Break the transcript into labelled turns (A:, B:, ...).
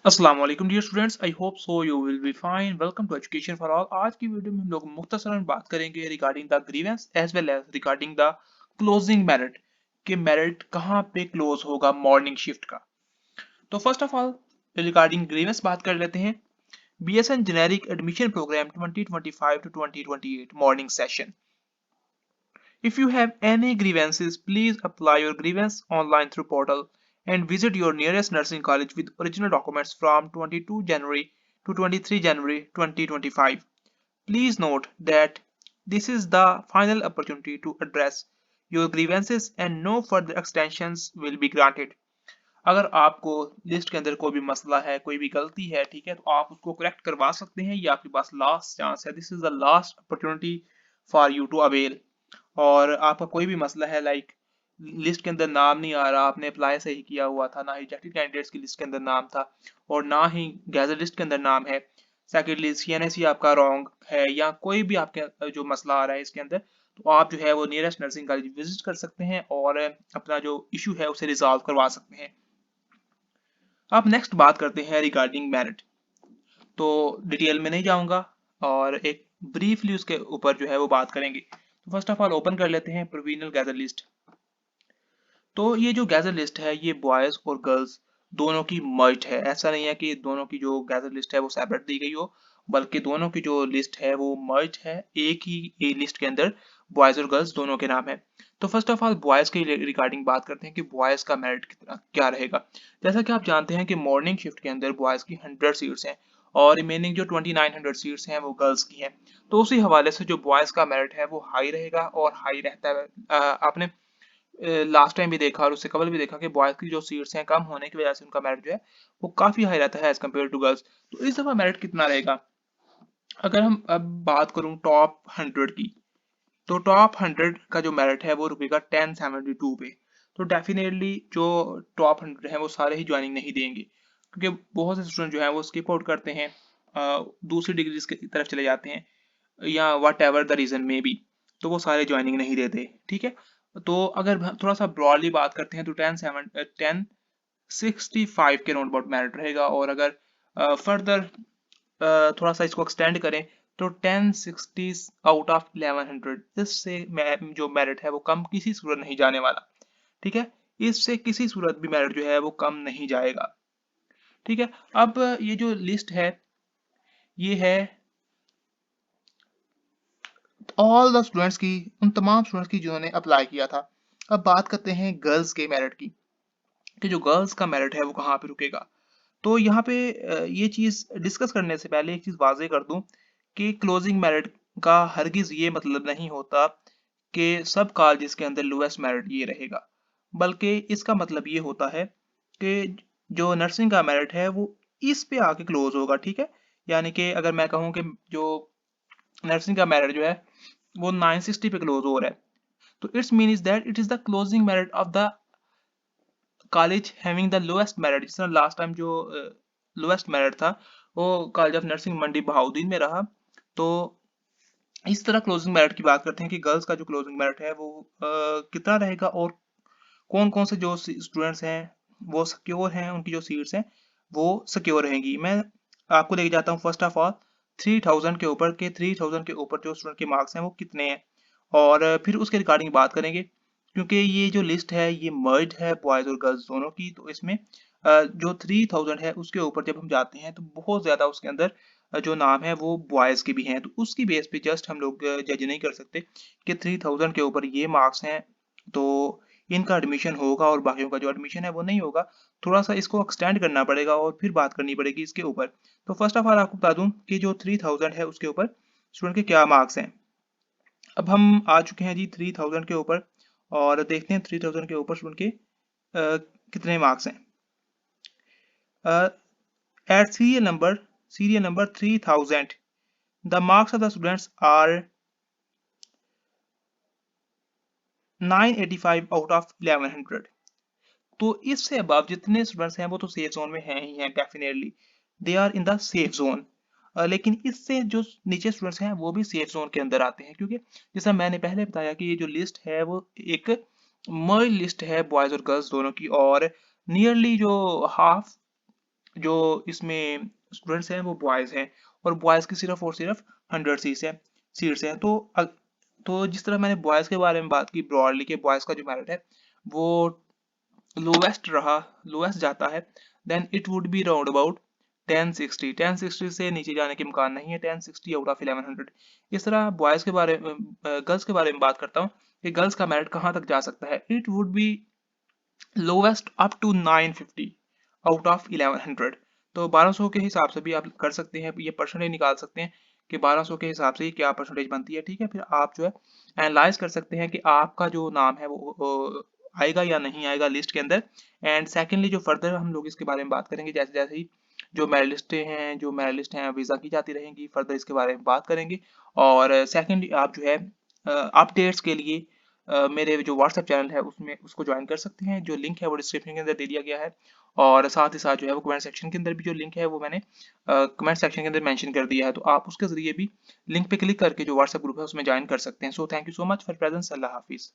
A: अस्सलाम वालेकुम dear students, I hope so you will be fine. Welcome to education for all. आज की video में हम लोग मुख्तसरन बात करेंगे regarding the grievance as well as regarding the closing merit कि मेरिट कहाँ पे क्लोज होगा मॉर्निंग शिफ्ट का। तो first of all regarding grievance बात कर लेते हैं। BSN generic admission programme 2025 to 2028 morning session. If you have any grievances, please apply your grievance online through portal and visit your nearest nursing college with original documents from 22 January to 23 January 2025. Please note that this is the final opportunity to address your grievances and no further extensions will be granted. अगर आपको list के अंदर कोई भी मसला है, कोई भी गलती है, ठीक है, तो आप उसको करेक्ट करवा सकते हैं। ये आपके पास लास्ट चांस है। This is the last opportunity for you to avail. और आपका कोई भी मसला है, लाइक लिस्ट के अंदर नाम नहीं आ रहा, आपने अप्लाई सही किया हुआ था, ना ही रिजेक्टेड कैंडिडेट्स की लिस्ट के अंदर नाम था और ना ही गैजेट लिस्ट के अंदर नाम है, सेकेंडली सीएनएससी आपका रॉन्ग है, या कोई भी आपके जो मसला आ रहा है इसके अंदर, तो आप जो है वो नियरेस्ट नर्सिंग कॉलेज विजिट कर सकते हैं और अपना जो इशू है उसे रिजॉल्व करवा सकते हैं। अब नेक्स्ट बात करते हैं रिगार्डिंग मेरिट। तो डिटेल में नहीं जाऊंगा और एक ब्रीफली उसके ऊपर जो है वो बात करेंगे। तो फर्स्ट ऑफ ऑल ओपन कर लेते हैं प्रोविजनल गैदर लिस्ट। तो ये जो गैदर लिस्ट है ये बॉयज और गर्ल्स दोनों की मर्ज है। ऐसा नहीं है कि दोनों की जो गैदर लिस्ट है वो सेपरेट दी गई हो, बल्कि दोनों की जो लिस्ट है वो मर्ज है। एक ही लिस्ट के अंदर बॉयज और गर्ल्स दोनों के नाम है। तो फर्स्ट ऑफ ऑल बॉयज के रिगार्डिंग बात करते हैं कि बॉयज का मेरिट कितना क्या रहेगा। जैसा कि आप जानते हैं कि मॉर्निंग शिफ्ट के अंदर बॉयज की 100 सीट्स हैं और रिमेनिंग जो 2900 सीट्स हैं वो गर्ल्स की हैं। तो उसी हवाले से जो बॉयज का मेरिट है वो हाई रहेगा और हाई रहता है। आपने लास्ट टाइम भी देखा और उससे कबल भी देखा कि बॉयज की जो सीट्स हैं कम होने की वजह से उनका मेरिट जो है वो काफी हाई रहता है एज कम्पेयर टू गर्ल्स। तो इस दफा मेरिट कितना रहेगा? अगर हम अब बात करूं टॉप 100 की, तो टॉप 100 का जो मेरिट है वो रुकेगा 1072 पे। तो डेफिनेटली जो टॉप 100 है वो सारे ही ज्वाइनिंग नहीं देंगे, क्योंकि बहुत से स्टूडेंट जो है वो स्किप आउट करते हैं, दूसरी डिग्रीज की तरफ चले जाते हैं, या वट एवर द रीजन में बी, तो वो सारे ज्वाइनिंग नहीं देते। ठीक है, तो अगर थोड़ा सा ब्रॉडली बात करते हैं तो 1065 के राउंड अबाउट मेरिट रहेगा। और अगर फर्दर थोड़ा सा इसको एक्सटेंड करें तो 1060 आउट ऑफ 1100, इससे जो मेरिट है वो कम किसी सूरत नहीं जाने वाला। ठीक है, इससे किसी सूरत भी मेरिट जो है वो कम नहीं जाएगा। ठीक है, अब ये जो लिस्ट है ये है ऑल द स्टूडेंट्स की, उन तमाम स्टूडेंट्स की जिन्होंने अप्लाई किया था। अब बात करते हैं गर्ल्स के मेरिट की कि जो गर्ल्स का मेरिट है वो कहाँ पे रुकेगा। तो यहाँ पे ये चीज डिस्कस करने से पहले एक चीज वाजे कर दूं कि क्लोजिंग मेरिट का हरगिज ये मतलब नहीं होता कि सब कॉलेजेस के अंदर लोएस्ट मेरिट ये रहेगा, बल्कि इसका मतलब ये होता है कि जो नर्सिंग का मेरिट है वो इस पे आके क्लोज होगा। ठीक है, यानी कि अगर मैं कहूँ कि जो नर्सिंग का मेरिट जो है वो 960 पे क्लोज हो रहा है, तो it's mean is that it is the closing merit of the college having the lowest merit. जिस तरह लास्ट टाइम जो लोएस्ट मेरिट था वो कॉलेज ऑफ नर्सिंग मंडी बहाउद्दीन में रहा। तो इस तरह क्लोजिंग मेरिट की बात करते हैं कि गर्ल्स का जो क्लोजिंग मेरिट है वो कितना रहेगा और कौन कौन से जो स्टूडेंट्स हैं वो सिक्योर हैं, उनकी जो सीट्स हैं वो सिक्योर रहेंगी। मैं आपको लेके जाता हूँ फर्स्ट ऑफ ऑल 3000 के ऊपर के, 3000 के ऊपर जो स्टूडेंट के मार्क्स हैं वो कितने हैं, और फिर उसके रिगार्डिंग बात करेंगे। क्योंकि ये जो लिस्ट है ये मर्ज है बॉयज और गर्ल्स दोनों की, तो इसमें जो 3000 है उसके ऊपर जब हम जाते हैं तो बहुत ज्यादा उसके अंदर जो नाम है वो बॉयज के भी हैं, तो उसकी बेस पे जस्ट हम लोग जज नहीं कर सकते कि 3000 के ऊपर ये मार्क्स हैं तो इनका एडमिशन होगा और बाकियों का जो एडमिशन है वो नहीं होगा। थोड़ा सा इसको एक्सटेंड करना पड़ेगा और फिर बात करनी पड़ेगी इसके ऊपर। तो फर्स्ट ऑफ ऑल आपको बता दूं कि जो 3000 है उसके ऊपर स्टूडेंट के क्या मार्क्स हैं। अब हम आ चुके हैं जी 3000 के ऊपर और देखते हैं 3000 के ऊपर स्टूडेंट के कितने मार्क्स हैं। At serial number 3000 the marks of the students are 985 out of 1100। तो इससे अबव जितने स्टूडेंट्स हैं वो तो सेफ जोन में हैं ही हैं, definitely they are in the safe zone. लेकिन इससे जो नीचे स्टूडेंट्स हैं वो भी सेफ जोन के अंदर आते हैं, क्योंकि जैसा मैंने पहले बताया कि ये जो लिस्ट है वो एक मर्ज लिस्ट है बॉयज और गर्ल्स दोनों की, और नियरली जो हाफ जो इसमें स्टूडेंट्स हैं वो बॉयज़ हैं, और बॉयज़ की सिर्फ और सिर्फ 100 सीट्स हैं। तो जिस तरह मैंने बॉयज़ के बारे में बात की ब्रॉडली कि बॉयज़ का जो मेरिट है वो लोवेस्ट रहा, लोवेस्ट जाता है, then it would be round about 1060 से नीचे जाने के इम्कान नहीं है, 1060 आउट ऑफ 1100। इस तरह बॉयज़ के बारे में, गर्ल्स के बारे में बात करता हूँ कि गर्ल्स का मेरिट कहाँ तक जा सकता है। It would be lowest up to 950 out of 1100। तो 1200 के हिसाब से भी आप कर सकते हैं, ये परसेंटेज निकाल सकते हैं कि 1200 के हिसाब से क्या परसेंटेज बनती है, ठीक है। फिर आप जो है एनालाइज कर सकते हैं कि आपका जो नाम है वो आएगा या नहीं आएगा लिस्ट के अंदर। एंड सेकेंडली जो फर्दर हम लोग इसके बारे में बात करेंगे, जैसे जैसे ही जो मेडलिस्ट हैं वीज़ा की जाती रहेंगी, फर्दर इसके बारे में बात करेंगे। और सेकेंडली आप जो है अपडेट्स के लिए मेरे जो व्हाट्सएप चैनल है उसमें उसको ज्वाइन कर सकते हैं, जो लिंक है वो डिस्क्रिप्शन के अंदर दे दिया गया है। और साथ ही साथ जो है वो कमेंट सेक्शन के अंदर भी जो लिंक है वो मैंने कमेंट सेक्शन के अंदर मेंशन कर दिया है, तो आप उसके जरिए भी लिंक पे क्लिक करके जो व्हाट्सएप ग्रुप है उसमें ज्वाइन कर सकते हैं। So thank you so much for presence. Allah हाफिज़।